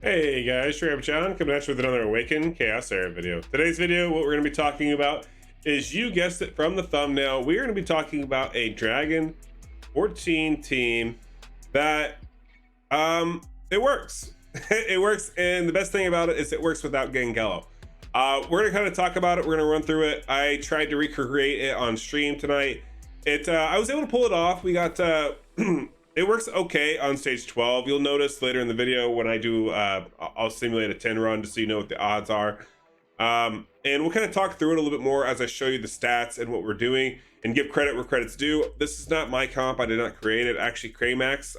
Hey guys, Shrimp John coming at you with another Awaken Chaos Era video. Today's video, what we're going to be talking about is, you guessed it from the thumbnail, we're going to be talking about a Dragon 14 team that, it works. It works, and the best thing about it is it works without Gangelo. We're going to kind of talk about it, we're going to run through it. I tried to recreate it on stream tonight. I was able to pull it off. We got, it works okay on stage 12. You'll notice later in the video when I do, I'll simulate a 10 run just so you know what the odds are. And we'll kind of talk through it a little bit more as I show you the stats and what we're doing and give credit where credit's due. This is not my comp. I did not create it. Actually, Cramax,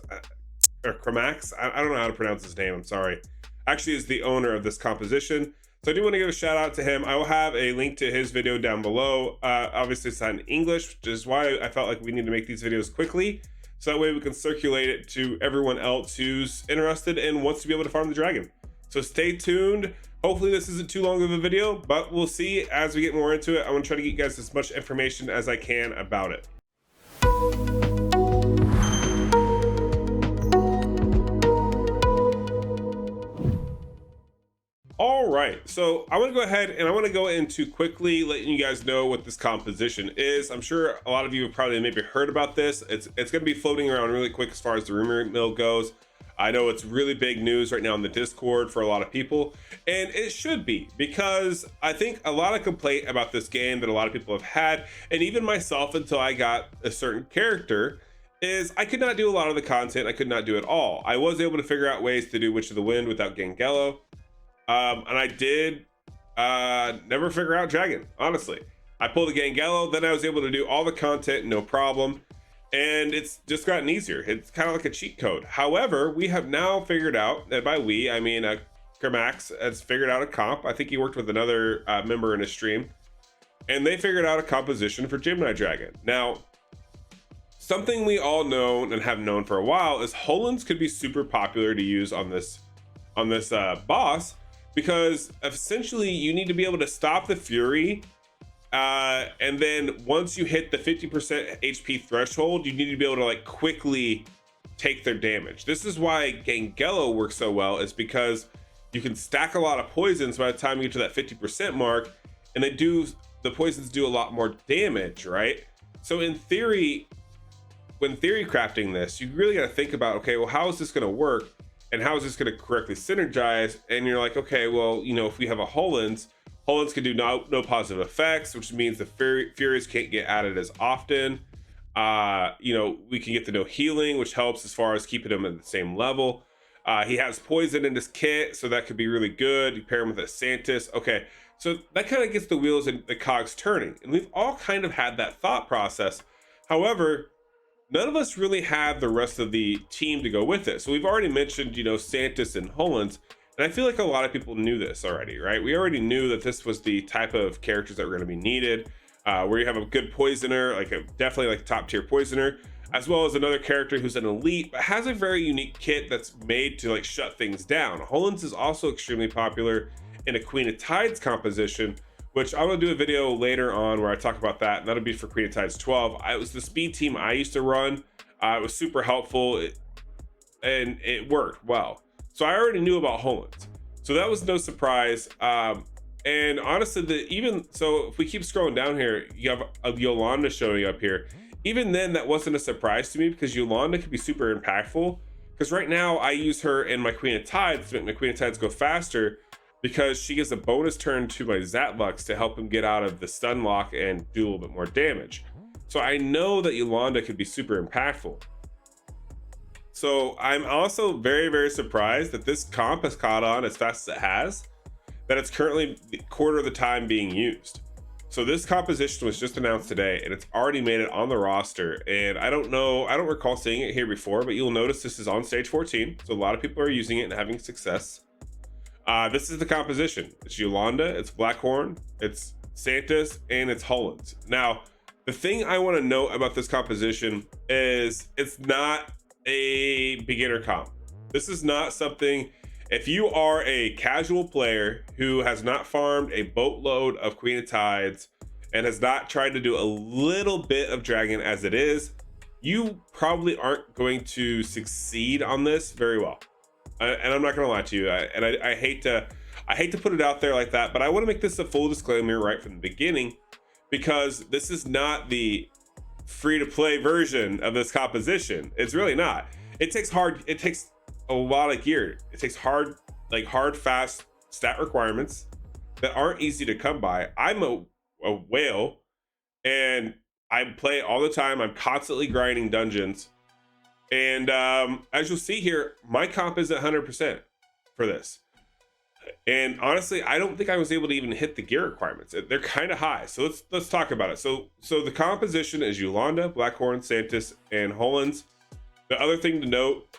or Cramax, I don't know how to pronounce his name. I'm sorry. Actually is the owner of this composition. So I do want to give a shout out to him. I will have a link to his video down below. Obviously it's not in English, which is why I felt like we need to make these videos quickly. So that way we can circulate it to everyone else who's interested and wants to be able to farm the dragon. So stay tuned. Hopefully this isn't too long of a video, but we'll see as we get more into it. I want to try to get you guys as much information as I can about it. All right, so I want to go ahead and I want to go into quickly letting you guys know what this composition is. I'm sure a lot of you have probably maybe heard about this. It's going to be floating around really quick as far as the rumor mill goes. I know it's really big news right now in the Discord for a lot of people, and it should be, because I think a lot of complaint about this game that a lot of people have had, and even myself until I got a certain character, is I could not do a lot of the content. I could not do it all. I was able to figure out ways to do Witch of the Wind without Gangelo. And I did never figure out Dragon, honestly. I pulled the Gangelo, then I was able to do all the content, no problem. And it's just gotten easier. It's kind of like a cheat code. However, we have now figured out, and by we, I mean Kermax has figured out a comp. I think he worked with another member in his stream. And they figured out a composition for Gemini Dragon. Now, something we all know and have known for a while is Hulens could be super popular to use on this boss, because essentially you need to be able to stop the fury, and then once you hit the 50% HP threshold, you need to be able to like quickly take their damage. This is why Gangelo works so well, is because you can stack a lot of poisons by the time you get to that 50% mark, and the poisons do a lot more damage, right? So in theory, when theory crafting this, you really got to think about, okay, well, how is this going to work? And how is this going to correctly synergize? And you're like, okay, well, you know, if we have a Hulens can do no positive effects, which means the Furies can't get added as often. You know, we can get the no healing, which helps as far as keeping them at the same level. He has poison in his kit, so that could be really good. You pair him with a Santis. Okay, so that kind of gets the wheels and the cogs turning. And we've all kind of had that thought process. However, none of us really have the rest of the team to go with it. So we've already mentioned, you know, Santis and Hulens, and I feel like a lot of people knew this already, right? We already knew that this was the type of characters that were going to be needed, where you have a good poisoner, definitely like top tier poisoner, as well as another character who's an elite, but has a very unique kit that's made to like shut things down. Hulens is also extremely popular in a Queen of Tides composition, which I'm gonna do a video later on where I talk about that, and that'll be for Queen of Tides 12. It was the speed team I used to run. It was super helpful, and it worked well. So I already knew about Hulens, so that was no surprise. And honestly, so if we keep scrolling down here, you have a Yolanda showing up here. Even then, that wasn't a surprise to me, because Yolanda could be super impactful. Because right now I use her in my Queen of Tides to make my Queen of Tides go faster, because she gives a bonus turn to my Zatlux to help him get out of the stun lock and do a little bit more damage. So I know that Yolanda could be super impactful. So I'm also very, very surprised that this comp has caught on as fast as it has, that it's currently a quarter of the time being used. So this composition was just announced today, and it's already made it on the roster. And I don't recall seeing it here before, but you'll notice this is on stage 14. So a lot of people are using it and having success. This is the composition. It's Yolanda, it's Blackhorn, it's Santis, and it's Hulens. Now, the thing I want to note about this composition is it's not a beginner comp. This is not something, if you are a casual player who has not farmed a boatload of Queen of Tides and has not tried to do a little bit of Dragon as it is, you probably aren't going to succeed on this very well. And I'm not gonna lie to you, I hate to put it out there like that, but I want to make this a full disclaimer right from the beginning, because this is not the free to play version of this composition. It's really not. It takes a lot of gear. It takes hard, fast stat requirements that aren't easy to come by. I'm a whale, and I play all the time. I'm constantly grinding dungeons, and as you'll see here, my comp is 100% for this. And honestly, I don't think I was able to even hit the gear requirements. They're kind of high. So let's talk about it. So the composition is Yolanda, Blackhorn, Santis, and Hulens. The other thing to note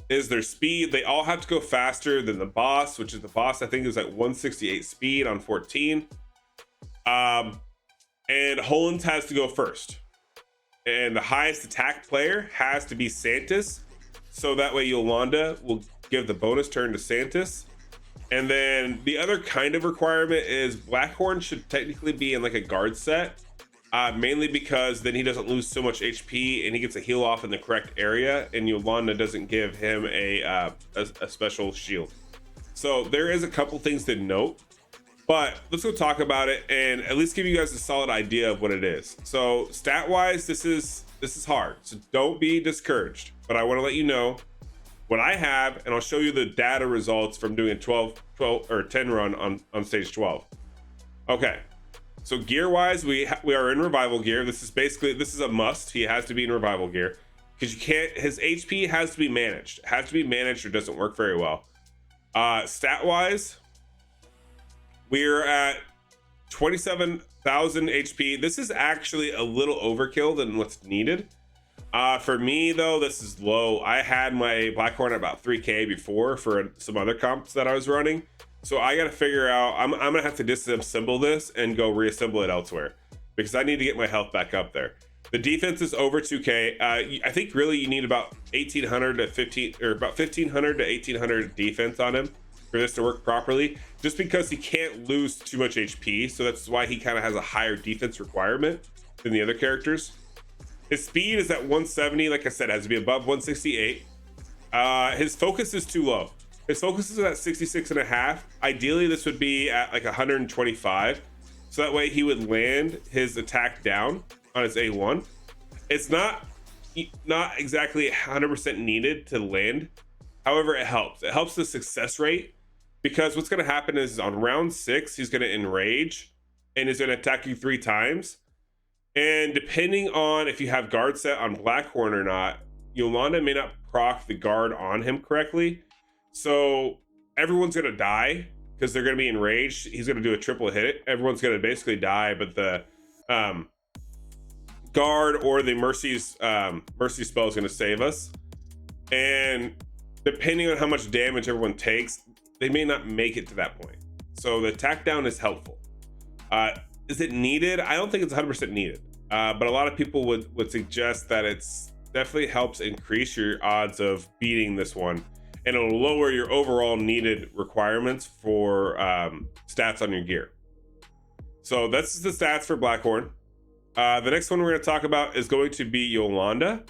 is their speed. They all have to go faster than the boss, which is the boss, I think, is at 168 speed on 14. And Hulens has to go first. And the highest attack player has to be Santis. So that way Yolanda will give the bonus turn to Santis. And then the other kind of requirement is Blackhorn should technically be in like a guard set, mainly because then he doesn't lose so much HP and he gets a heal off in the correct area, and Yolanda doesn't give him a special shield. So there is a couple things to note, but let's go talk about it and at least give you guys a solid idea of what it is. So stat wise, this is hard, so don't be discouraged, but I want to let you know what I have, and I'll show you the data results from doing a 12 or 10 run on stage 12. Okay, so gear wise, we are in revival gear. This is a must. He has to be in revival gear, because his HP has to be managed. It has to be managed or it doesn't work very well. Stat wise, we're at 27,000 HP. This is actually a little overkill than what's needed. For me though, this is low. I had my Blackhorn at about 3k before for some other comps that I was running, so I got to figure out, I'm gonna have to disassemble this and go reassemble it elsewhere, because I need to get my health back up there. The defense is over 2k. I think really you need about 1800 to 15, or about 1500 to 1800 defense on him for this to work properly, just because he can't lose too much HP, so that's why he kind of has a higher defense requirement than the other characters. His speed is at 170. Like I said, it has to be above 168. His focus is too low. His focus is at 66.5. Ideally, this would be at like 125. So that way he would land his attack down on his A1. It's not exactly 100% needed to land. However, it helps. It helps the success rate, because what's going to happen is on round 6, he's going to enrage and is going to attack you 3 times. And depending on if you have guard set on Blackhorn or not, Yolanda may not proc the guard on him correctly. So everyone's going to die because they're going to be enraged. He's going to do a triple hit. Everyone's going to basically die, but the guard or the mercy spell is going to save us. And depending on how much damage everyone takes, they may not make it to that point. So the attack down is helpful. Is it needed? I don't think it's 100% needed, but a lot of people would suggest that it's definitely helps increase your odds of beating this one, and it'll lower your overall needed requirements for stats on your gear. So that's the stats for Blackhorn. The next one we're going to talk about is going to be Yolanda.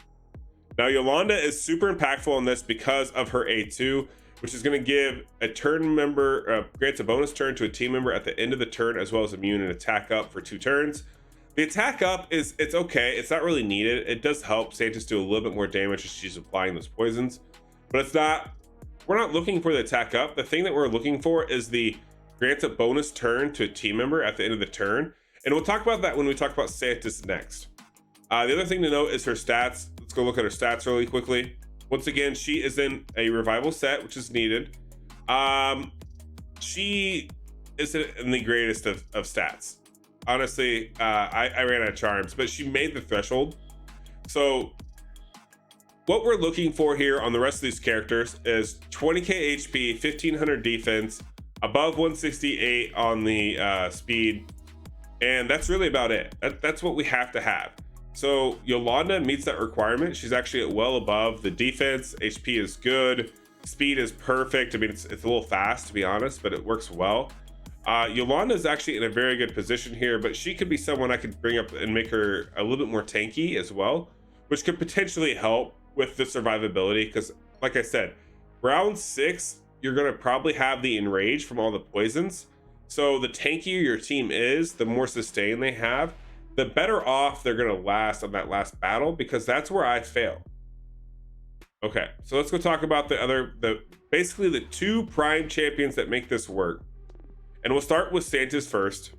Now Yolanda is super impactful on this because of her A2, which is going to give a turn member, grants a bonus turn to a team member at the end of the turn, as well as immune and attack up for 2 turns. The attack up it's okay. It's not really needed. It does help Santis do a little bit more damage as she's applying those poisons, but we're not looking for the attack up. The thing that we're looking for is the grants a bonus turn to a team member at the end of the turn. And we'll talk about that when we talk about Santis next. The other thing to note is her stats. Let's go look at her stats really quickly. Once again, she is in a revival set, which is needed. She isn't in the greatest of stats. Honestly, I ran out of charms, but she made the threshold. So what we're looking for here on the rest of these characters is 20k HP, 1500 defense, above 168 on the speed, and that's really about it. That's what we have to have. So Yolanda meets that requirement. She's actually at well above. The defense, HP is good, speed is perfect. I mean, it's a little fast, to be honest, but it works well. Yolanda is actually in a very good position here, but she could be someone I could bring up and make her a little bit more tanky as well, which could potentially help with the survivability, because like I said, Round 6, you're going to probably have the enrage from all the poisons. So the tankier your team is, the more sustain they have, the better off they're going to last on that last battle, because that's where I fail. Okay, so let's go talk about basically the 2 prime champions that make this work. And we'll start with Santis first.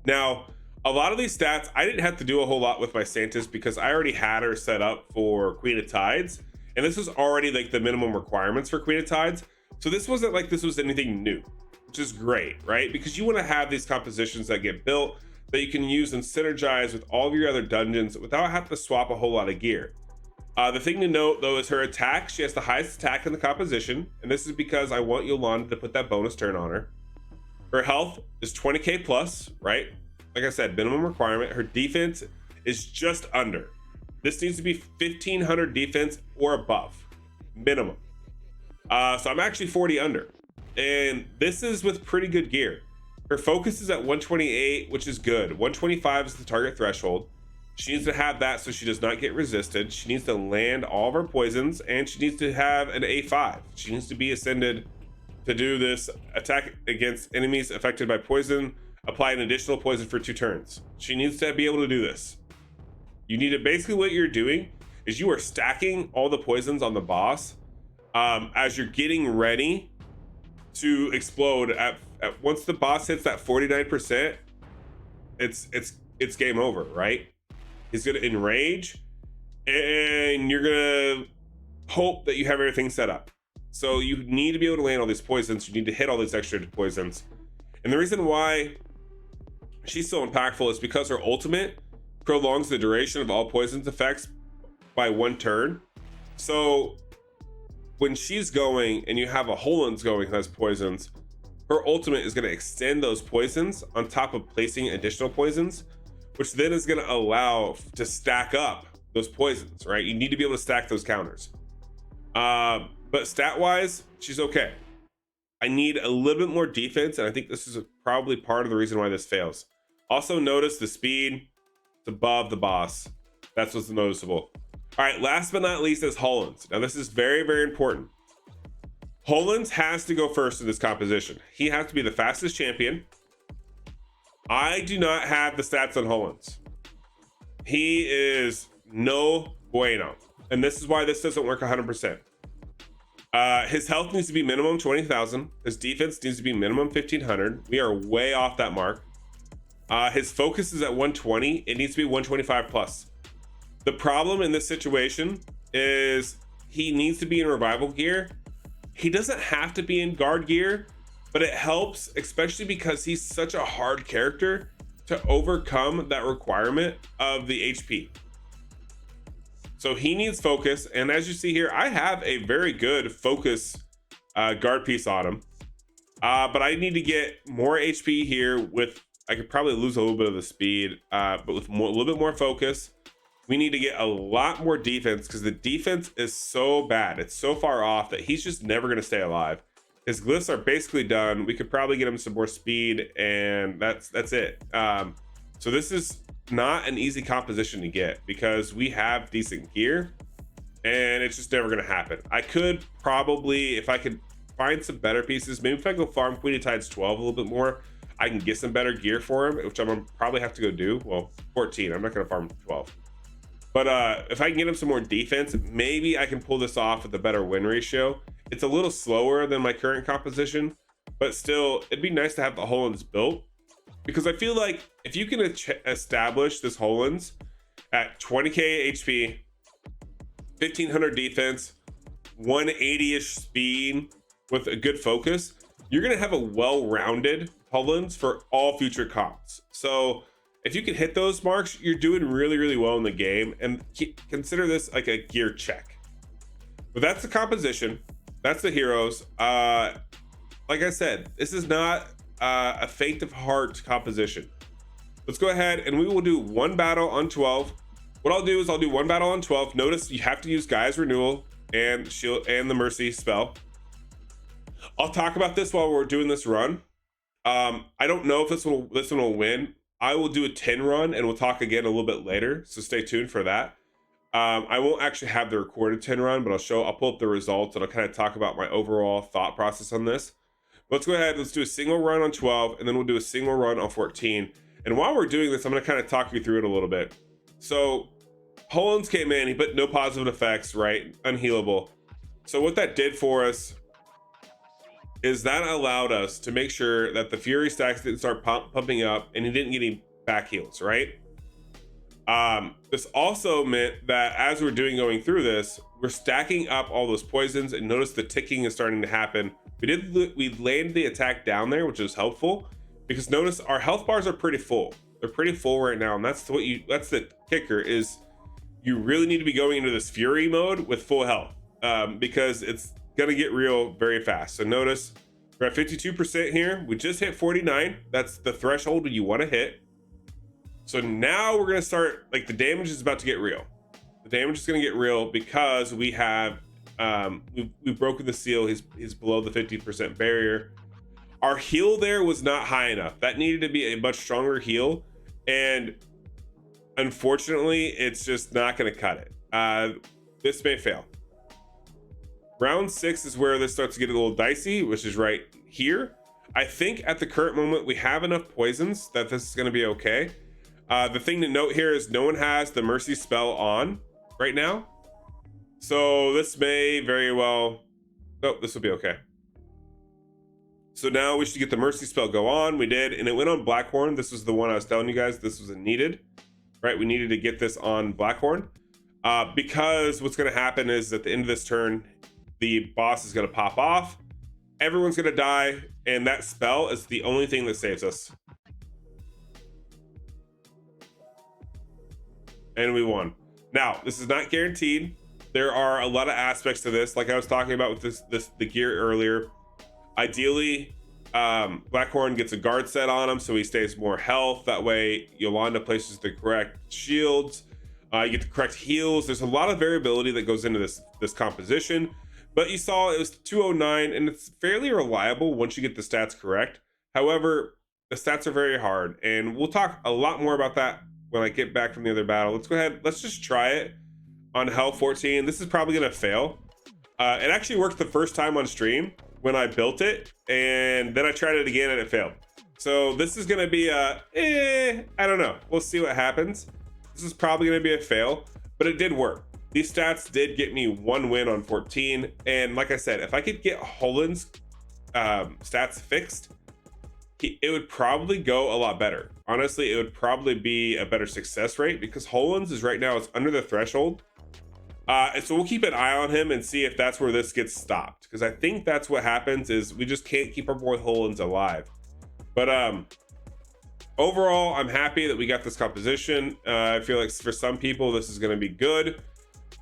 Now, a lot of these stats, I didn't have to do a whole lot with my Santis because I already had her set up for Queen of Tides. And this was already like the minimum requirements for Queen of Tides. So this wasn't like this was anything new, which is great, right? Because you want to have these compositions that get built that you can use and synergize with all of your other dungeons without having to swap a whole lot of gear. The thing to note though is her attack. She has the highest attack in the composition, and this is because I want Yolanda to put that bonus turn on her. Her health is 20k plus, right? Like I said, minimum requirement. Her defense is just under. This needs to be 1500 defense or above, minimum. So I'm actually 40 under, and this is with pretty good gear. Her focus is at 128, which is good. 125 is the target threshold. She needs to have that so she does not get resisted. She needs to land all of her poisons, and she needs to have an A5. She needs to be ascended to do this attack against enemies affected by poison. Apply an additional poison for 2 turns. She needs to be able to do this. You need to, basically what you're doing is you are stacking all the poisons on the boss as you're getting ready to explode. At once the boss hits that 49%, it's game over, right? He's gonna enrage, and you're gonna hope that you have everything set up. So you need to be able to land all these poisons. You need to hit all these extra poisons. And the reason why she's so impactful is because her ultimate prolongs the duration of all poisons effects by 1 turn. So when she's going and you have a Hulens going who has poisons, her ultimate is going to extend those poisons on top of placing additional poisons, which then is going to allow to stack up those poisons, right? You need to be able to stack those counters. But stat wise, she's okay. I need a little bit more defense, and I think this is probably part of the reason why this fails. Also notice the speed, it's above the boss. That's what's noticeable. All right, last but not least is Hulens. Now this is very, very important. Hulens has to go first in this composition. He has to be the fastest champion. I do not have the stats on Hulens. He is no bueno. And this is why this doesn't work 100%. His health needs to be minimum 20,000. His defense needs to be minimum 1,500. We are way off that mark. His focus is at 120. It needs to be 125 plus. The problem in this situation is he needs to be in revival gear. He doesn't have to be in guard gear, but it helps, especially because he's such a hard character to overcome that requirement of the HP. So he needs focus, and as you see here, I have a very good focus guard piece on him, but I need to get more HP here. With I could probably lose a little bit of the speed, but with a little bit more focus, we need to get a lot more defense, because the defense is so bad. It's so far off that he's just never going to stay alive. His glyphs are basically done. We could probably get him some more speed, and that's it. So this is not an easy composition to get, because we have decent gear, and it's just never going to happen. I could probably, if I could find some better pieces, maybe if I go farm Queen of Tides 12 a little bit more, I can get some better gear for him, which I'm gonna probably have to go do. Well, 14. I'm not going to farm 12. But if I can get him some more defense, maybe I can pull this off with a better win ratio. It's a little slower than my current composition, but still, it'd be nice to have the Hulens built, because I feel like if you can establish this Hulens at 20k HP, 1500 defense, 180-ish speed with a good focus, you're going to have a well-rounded Hulens for all future comps. So if you can hit those marks, you're doing really, really well in the game, and consider this like a gear check. But that's the composition. That's the heroes. Like I said, this is not a faint of heart composition. Let's go ahead and we will do one battle on 12. What I'll do is I'll do one battle on 12. Notice you have to use Gaia's Renewal and Shield and the Mercy spell. I'll talk about this while we're doing this run. I don't know if this one will win. I will do a 10 run, and we'll talk again a little bit later, so stay tuned for that. I won't actually have the recorded 10 run, but I'll pull up the results and I'll kind of talk about my overall thought process on this. Let's go ahead, let's do a single run on 12, and then we'll do a single run on 14. And while we're doing this, I'm gonna kind of talk you through it a little bit. So Hulens came in, he put no positive effects, right? Unhealable. So what that did for us is that allowed us to make sure that the Fury stacks didn't start pumping up and he didn't get any back heals, right? This also meant that as we're going through this, we're stacking up all those poisons, and notice the ticking is starting to happen. We laid the attack down there, which is helpful, because notice our health bars are pretty full. They're pretty full right now, and that's the kicker, is you really need to be going into this Fury mode with full health, because it's gonna get real very fast. So notice we're at 52% here. We just hit 49. That's the threshold you want to hit. So now we're gonna start, like, the damage is about to get real. The damage is gonna get real because we have we've broken the seal. He's below the 50% barrier. Our heal there was not high enough. That needed to be a much stronger heal, and unfortunately it's just not gonna cut it. This may fail. Round 6 is where this starts to get a little dicey, which is right here. I think at the current moment we have enough poisons that this is gonna be okay. The thing to note here is no one has the mercy spell on right now, so this may very well, oh, this will be okay. So now we should get the mercy spell go on. We did, and it went on Blackhorn. This was the one I was telling you guys, this was a needed, right? We needed to get this on Blackhorn, because what's going to happen is at the end of this turn, the boss is going to pop off, everyone's going to die, and that spell is the only thing that saves us. And we won. Now, this is not guaranteed. There are a lot of aspects to this, like I was talking about with the gear earlier. Ideally, Blackhorn gets a guard set on him so he stays more health. That way, Yolanda places the correct shields. You get the correct heals. There's a lot of variability that goes into this composition. But you saw it was 209, and it's fairly reliable once you get the stats correct. However, the stats are very hard, and we'll talk a lot more about that when I get back from the other battle. Let's go ahead, let's just try it on Hell 14. This is probably gonna fail. It actually worked the first time on stream when I built it, and then I tried it again and it failed. So this is gonna be I don't know. We'll see what happens. This is probably gonna be a fail, but it did work. These stats did get me 1 win on 14, and like I said, if I could get Hulens stats fixed, it would probably go a lot better. Honestly, it would probably be a better success rate, because Hulens is right now, it's under the threshold. And so we'll keep an eye on him and see if that's where this gets stopped, because I think that's what happens, is we just can't keep our boy Hulens alive. But overall, I'm happy that we got this composition. I feel like for some people this is going to be good.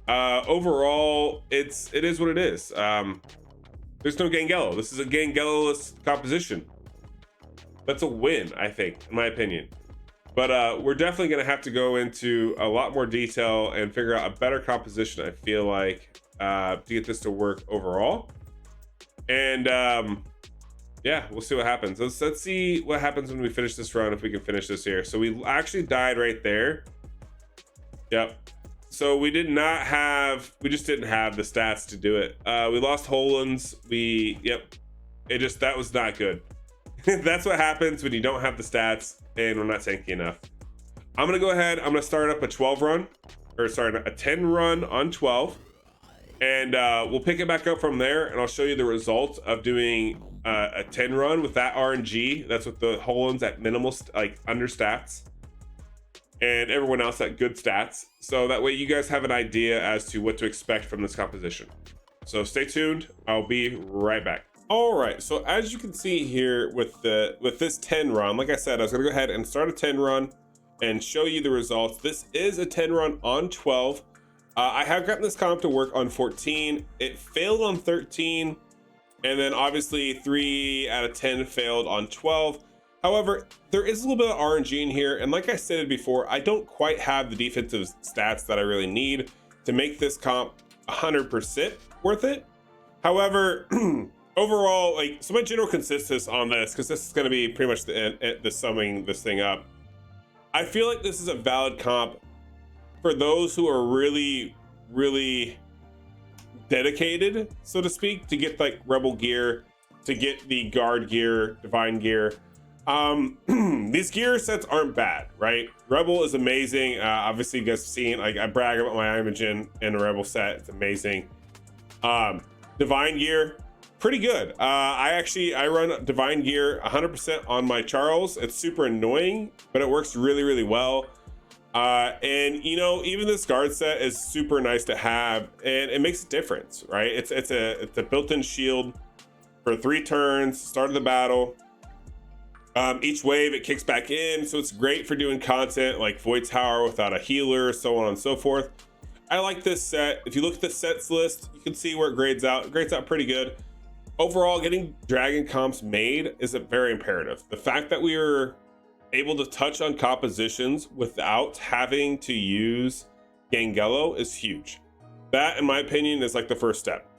Overall, it is what it is. There's no Gangelo. This is a gangeloless composition. That's a win, I think, in my opinion. But we're definitely going to have to go into a lot more detail and figure out a better composition, I feel like, to get this to work overall. And yeah, we'll see what happens. Let's see what happens when we finish this run, if we can finish this here. So we actually died right there. Yep. So we just didn't have the stats to do it. We lost Hulens. That was not good. That's what happens when you don't have the stats and we're not tanky enough. I'm gonna go ahead, I'm gonna start up a 10 run on 12, and we'll pick it back up from there, and I'll show you the results of doing a 10 run with that RNG. That's with the Hulens at minimal, like under stats, and everyone else at good stats. So that way you guys have an idea as to what to expect from this composition. So stay tuned, I'll be right back. All right, so as you can see here with this 10 run, like I said, I was gonna go ahead and start a 10 run and show you the results. This is a 10 run on 12. I have gotten this comp to work on 14. It failed on 13, and then obviously 3 out of 10 failed on 12. However, there is a little bit of RNG in here, and like I said before, I don't quite have the defensive stats that I really need to make this comp 100% worth it. However, overall, so my general consensus on this, because this is going to be pretty much the summing this thing up, I feel like this is a valid comp for those who are really, really dedicated, so to speak, to get like rebel gear, to get the guard gear, divine gear. These gear sets aren't bad, right? Rebel is amazing. Obviously you guys have seen, like, I brag about my Imogen in a rebel set. It's amazing. Divine gear, pretty good. I run divine gear 100% on my Charles. It's super annoying, but it works really, really well. And you know, even this guard set is super nice to have, and it makes a difference, right? It's a built-in shield for 3 turns, start of the battle. Each wave it kicks back in, so it's great for doing content like Void Tower without a healer, so on and so forth. I like this set. If you look at the sets list, you can see where it grades out. It grades out pretty good. Overall, getting Dragon comps made is a very imperative. The fact that we are able to touch on compositions without having to use Gangelo is huge. That, in my opinion, is like the first step.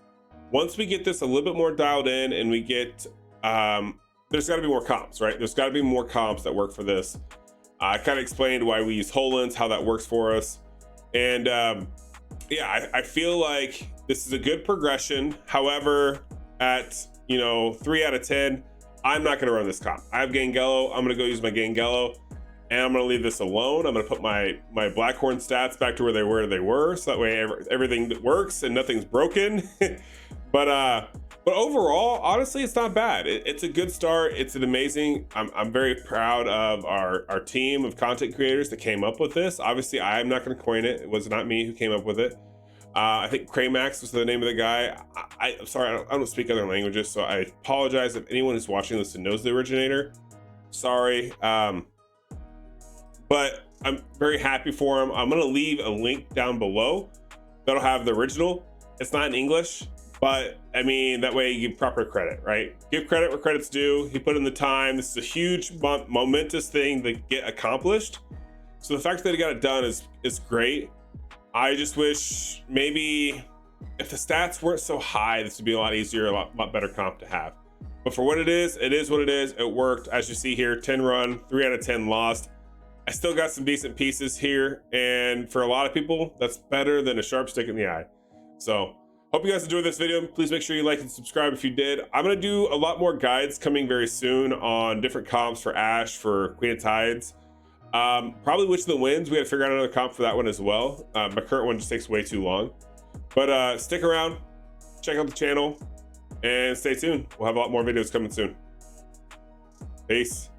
Once we get this a little bit more dialed in and we get, there's got to be more comps, right? There's got to be more comps that work for this. I kind of explained why we use Hulens, how that works for us. And yeah, I feel like this is a good progression. However, at, you know, 3 out of 10, I'm not going to run this comp. I have Gangelo. I'm going to go use my Gangelo, and I'm going to leave this alone. I'm going to put my Blackhorn stats back to where they were, so that way everything works and nothing's broken. But overall, honestly, it's not bad. It's a good start. It's an amazing. I'm very proud of our team of content creators that came up with this. Obviously, I'm not going to coin it. It was not me who came up with it. I think Craymax was the name of the guy. I'm sorry, I don't speak other languages, so I apologize if anyone who's watching this and knows the originator. Sorry. But I'm very happy for him. I'm gonna leave a link down below that'll have the original. It's not in English, but I mean, that way you give proper credit, right? Give credit where credit's due. He put in the time. This is a huge momentous thing to get accomplished. So the fact that he got it done is great. I just wish maybe if the stats weren't so high, this would be a lot easier, a lot better comp to have. But for what it is what it is. It worked. As you see here, 10 run, 3 out of 10 lost. I still got some decent pieces here. And for a lot of people, that's better than a sharp stick in the eye. So hope you guys enjoyed this video. Please make sure you like and subscribe if you did. I'm going to do a lot more guides coming very soon on different comps for Ashe, for Queen of Tides. Probably Witch of the Winds. We got to figure out another comp for that one as well. My current one just takes way too long. But stick around, check out the channel, and stay tuned. We'll have a lot more videos coming soon. Peace.